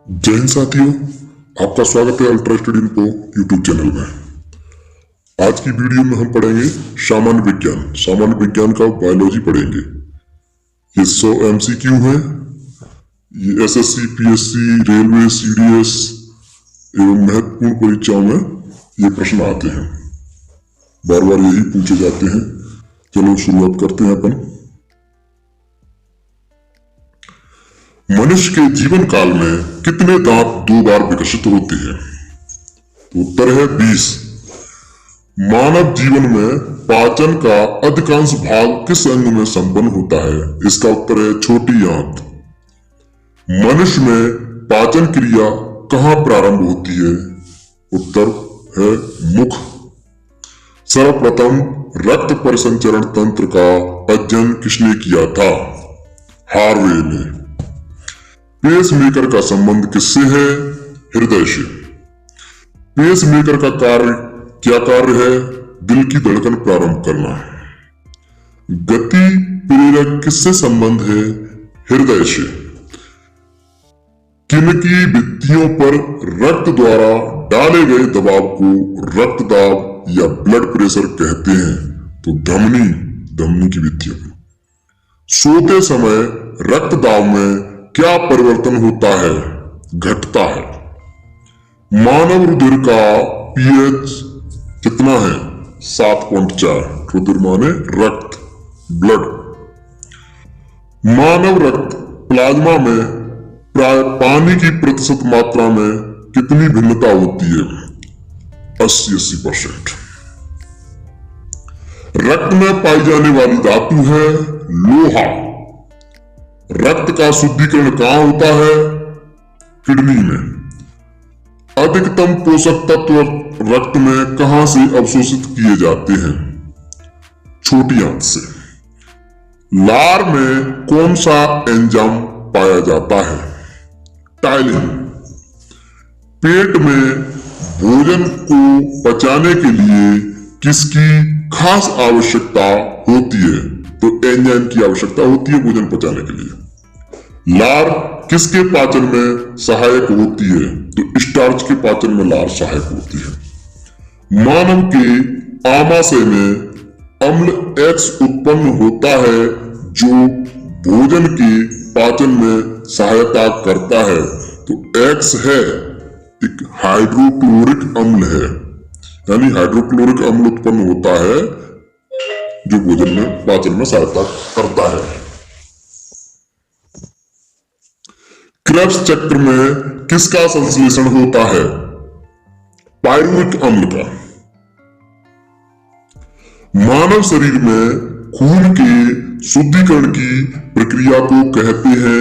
जय हिंद साथियों, आपका स्वागत है ultra study info YouTube channel में। आज की वीडियो में हम पढ़ेंगे सामान्य विज्ञान का बायोलॉजी पढ़ेंगे। ये 100 MCQ है। ये SSC, PSC, रेलवे, CDS एवं महत्वपूर्ण परीक्षाओं में ये प्रश्न आते हैं। बार बार यही पूछे जाते हैं। चलो शुरुआत करते हैं अपन। मनुष्य के जीवन काल में कितने दांत 2 बार विकसित होते हैं? तो उत्तर है 20। मानव जीवन में पाचन का अधिकांश भाग किस अंग में संपन्न होता है? इसका उत्तर है छोटी आंत। मनुष्य में पाचन क्रिया कहां प्रारंभ होती है? उत्तर है मुख। सर्वप्रथम रक्त परिसंचरण तंत्र का अध्ययन किसने किया था? हार्वे ने। पेसमेकर का संबंध किससे है? हृदय से। पेसमेकर का क्या कार्य है? दिल की धड़कन प्रारंभ करना है। गति प्रेरक किससे संबंध है? हृदय से। किनकी भित्तियों पर रक्त द्वारा डाले गए दबाव को रक्तदाब या ब्लड प्रेशर कहते हैं? तो धमनी की भित्तियों पर। सोते समय रक्तदाब में क्या परिवर्तन होता है? घटता है। मानव रुधिर का pH कितना है? 7.4। रुधिर माने रक्त, ब्लड। मानव रक्त प्लाज्मा में प्राय पानी की प्रतिशत मात्रा में कितनी भिन्नता होती है? 80-80%। रक्त में पाई जाने वाली धातु है लोहा। रक्त का शुद्धिकरण कहां होता है? किडनी में। अधिकतम पोषक तत्व रक्त में कहां से अवशोषित किए जाते हैं? छोटी आंत से। लार में कौन सा एंजाइम पाया जाता है? टाइलिन। पेट में भोजन को पचाने के लिए किसकी खास आवश्यकता होती है? तो एंजाइम की आवश्यकता होती है भोजन पचाने के लिए। लार किसके पाचन में सहायक होती है? तो स्टार्च के पाचन में लार सहायक होती है। मानव के आमाशय में अम्ल X उत्पन्न होता है जो भोजन के पाचन में सहायता करता है। तो X है एक हाइड्रोक्लोरिक अम्ल है, यानी हाइड्रोक्लोरिक अम्ल उत्पन्न होता है जो भोजन में पाचन में सहायता करता है। क्रेब्स चक्र में किसका संश्लेषण होता है? पायरुविक अम्ल का। मानव शरीर में खून के शुद्धिकरण की प्रक्रिया को कहते हैं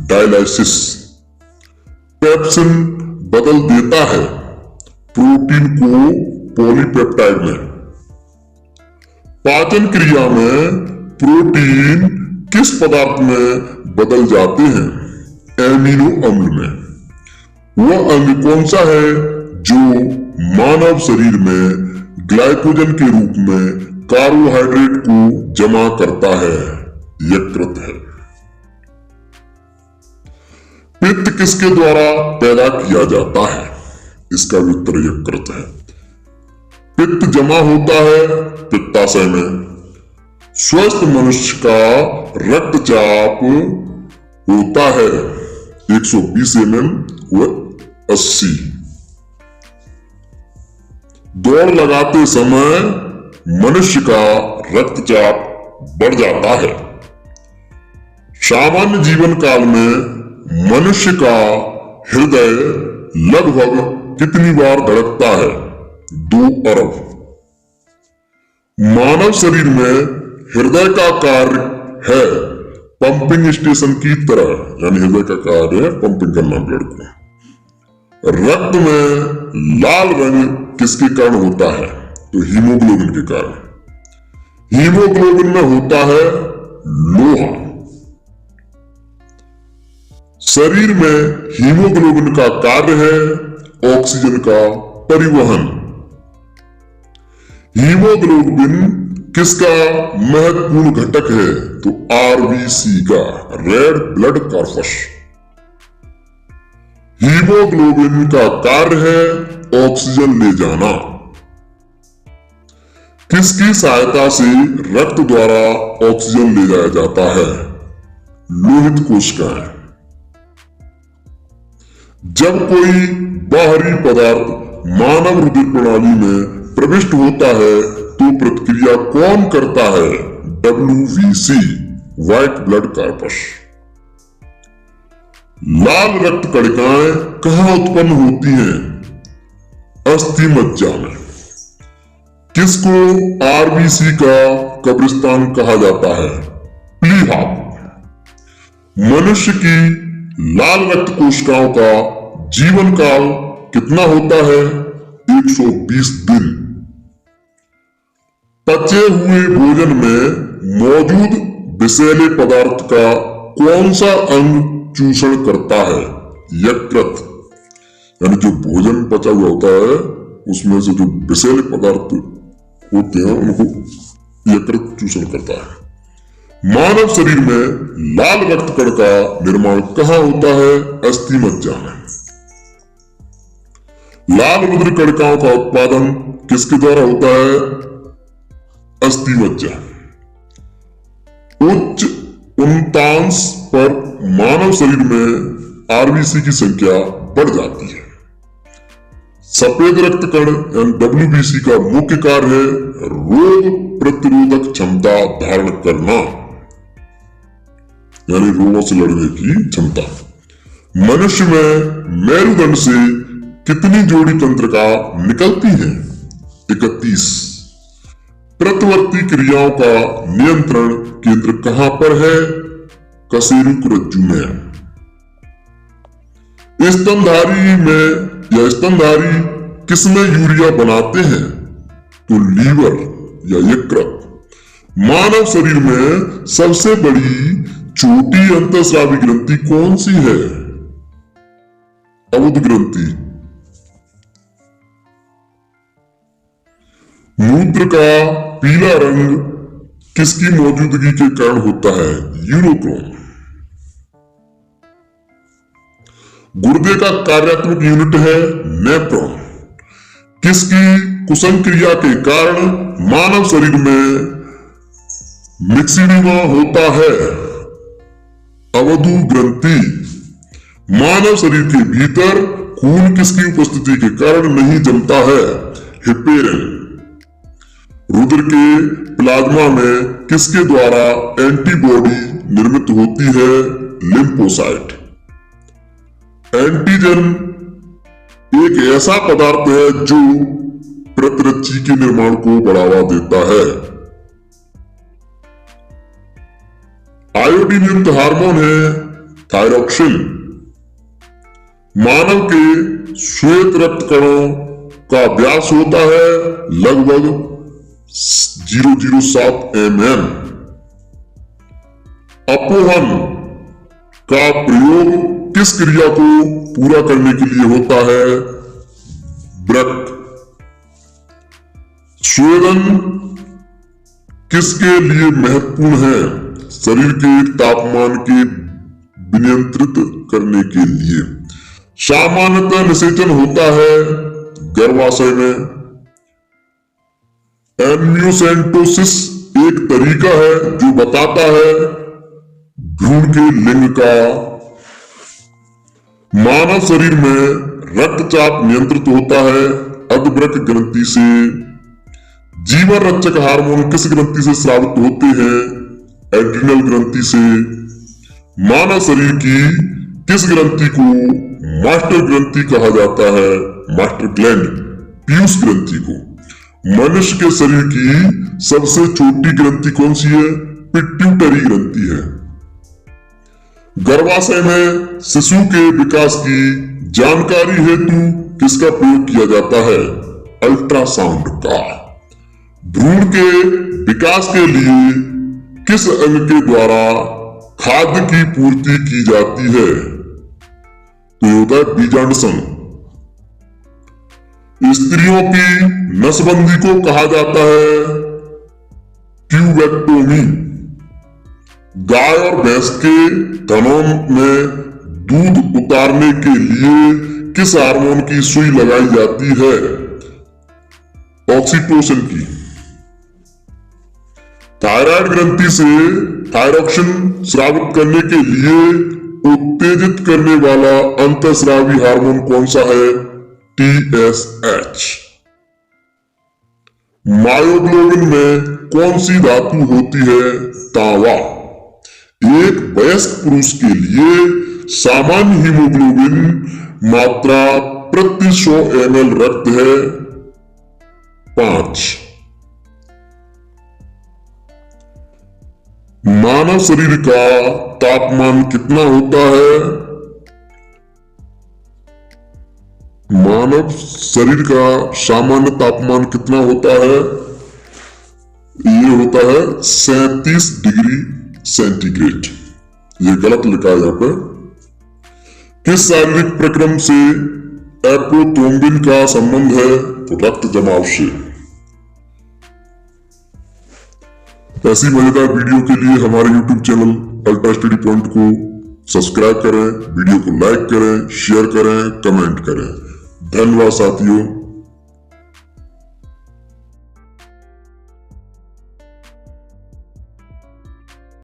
डायलाइसिस। पेप्सिन बदल देता है प्रोटीन को पॉलीपेप्टाइड में। पाचन क्रिया में प्रोटीन किस पदार्थ में बदल जाते हैं? एमिनो अम्ल में। वह अंग कौन सा है जो मानव शरीर में ग्लाइकोजन के रूप में कार्बोहाइड्रेट को जमा करता है? यकृत है। पित्त किसके द्वारा पैदा किया जाता है? इसका भी उत्तर यकृत है। पित्त जमा होता है पित्ताशय में। स्वस्थ मनुष्य का रक्तचाप होता है 120 mm व 80। दौड़ लगाते समय मनुष्य का रक्तचाप बढ़ जाता है। सामान्य जीवन काल में मनुष्य का हृदय लगभग कितनी बार धड़कता है? 2 अरब। मानव शरीर में हृदय का कार्य है पंपिंग स्टेशन की तरह, यानी हृदय का कार्य है पंपिंग करना ब्लड को। रक्त में लाल रंग किसके कारण होता है? तो हीमोग्लोबिन के कारण। हीमोग्लोबिन में होता है लोहा। शरीर में हीमोग्लोबिन का कार्य है ऑक्सीजन का परिवहन। हीमोग्लोबिन किसका महत्वपूर्ण घटक है? तो RBC का, रेड ब्लड कॉर्पस। हीमोग्लोबिन का कार्य है ऑक्सीजन ले जाना। किसकी सहायता से रक्त द्वारा ऑक्सीजन ले जाया जाता है? लोहित कोशिकाएं। जब कोई बाहरी पदार्थ मानव रुधिर प्रणाली में प्रविष्ट होता है तो प्रतिक्रिया कौन करता है? WBC, white blood corpus. लाल रक्त कणिकाएं कहां उत्पन्न होती हैं? अस्थि मज्जा में। किसको RBC का कब्रिस्तान कहा जाता है? प्लीहा। मनुष्य की लाल रक्त कोशिकाओं का जीवन काल कितना होता है? 120 दिन। पचे हुए भोजन में मौजूद विषैले पदार्थ का कौन सा अंग चूषण करता है? यकृत। यानी जो भोजन पचा हुआ होता है उसमें से जो विषैले पदार्थ होते हैं उनको यकृत चूषण करता है। मानव शरीर में लाल रक्त कण का निर्माण कहां होता है? अस्थि मज्जा में। लाल रुधिर कणिकाओं का उत्पादन किसके द्वारा होता है? अस्थि मज्जा। उच्च उन्तांश पर मानव शरीर में RBC की संख्या बढ़ जाती है। सफेद रक्त कण यानी WBC का मुख्य कार्य है रोग प्रतिरोधक क्षमता धारण करना, यानी रोगों से लड़ने की क्षमता। मनुष्य में मेरुदंड से कितनी जोड़ी तंत्रिका निकलती है? 31। प्रतिवर्ती क्रियाओं का नियंत्रण केंद्र कहां पर है? कशेरुक रज्जु में। स्तनधारी में या स्तनधारी किसमें यूरिया बनाते हैं? तो लीवर या यकृत। मानव शरीर में सबसे बड़ी छोटी अंतःस्रावी ग्रंथि कौन सी है? अवध ग्रंथि। मूत्र का पीला रंग किसकी मौजूदगी के कारण होता है? यूरोक्रोम। गुर्दे का कार्यात्मक यूनिट है नेफ्रॉन। किसकी कुसंक्रिया के कारण मानव शरीर में मिक्सिडिमा होता है? अवधु ग्रंथि। मानव शरीर के भीतर खून किसकी उपस्थिति के कारण नहीं जमता है? हेपेरिन। रुधिर के प्लाज्मा में किसके द्वारा एंटीबॉडी निर्मित होती है? लिम्फोसाइट। एंटीजन एक ऐसा पदार्थ है जो प्रतिरक्षी के निर्माण को बढ़ावा देता है। आयोडीन युक्त हार्मोन है थायरॉक्सिन। मानव के श्वेत रक्त कणों का व्यास होता है लगभग 0.07 mm। अपोहन का प्रयोग किस क्रिया को पूरा करने के लिए होता है? व्रत। स्वेदन किसके लिए महत्वपूर्ण है? शरीर के तापमान के विनियंत्रित करने के लिए। सामान्यतः निषेचन होता है गर्भाशय में। एम्नियोसेंटोसिस एक तरीका है जो बताता है भ्रूण के लिंग का। मानव शरीर में रक्तचाप नियंत्रित होता है अधवृक्क ग्रंथि से। जीवन रक्षक हार्मोन किस ग्रंथि से स्रावित होते हैं? एड्रिनल ग्रंथि से। मानव शरीर की किस ग्रंथि को मास्टर ग्रंथि कहा जाता है? Master gland. पीयूष ग्रंथि को। मनुष्य के शरीर की सबसे छोटी ग्रंथि कौन सी है? पिट्यूटरी ग्रंथि है। गर्भाशय में शिशु के विकास की जानकारी हेतु किसका प्रयोग किया जाता है? अल्ट्रासाउंड का। भ्रूण के विकास के लिए किस अंग के द्वारा खाद्य की पूर्ति की जाती है? तो ये होता है बीजांडसंघ। स्त्रियों की नसबंदी को कहा जाता है ट्यूबेक्टोमी। गाय और भैंस के थनों में दूध उतारने के लिए किस हार्मोन की सुई लगाई जाती है? ऑक्सीटोसिन की। थायराइड ग्रंथि से थायरोक्सिन स्रावित करने के लिए उत्तेजित करने वाला अंतःस्रावी हार्मोन कौन सा है? TSH। मायोग्लोबिन में कौन सी धातु होती है? तांबा। एक वयस्क पुरुष के लिए सामान्य हीमोग्लोबिन मात्रा प्रति 100 ml रक्त है 5। मानव शरीर का तापमान कितना होता है? मानव शरीर का सामान्य तापमान कितना होता है? ये होता है 37 डिग्री सेंटीग्रेड। ये गलत लिखा है यहां पर। किस शारीरिक प्रक्रम से एप्रोथ्रोम्बिन का संबंध है? रक्त जमाव से। ऐसी मजेदार वीडियो के लिए हमारे YouTube channel ultra study point को सब्सक्राइब करें, वीडियो को लाइक करें, शेयर करें, कमेंट करें। धन्यवाद साथियों।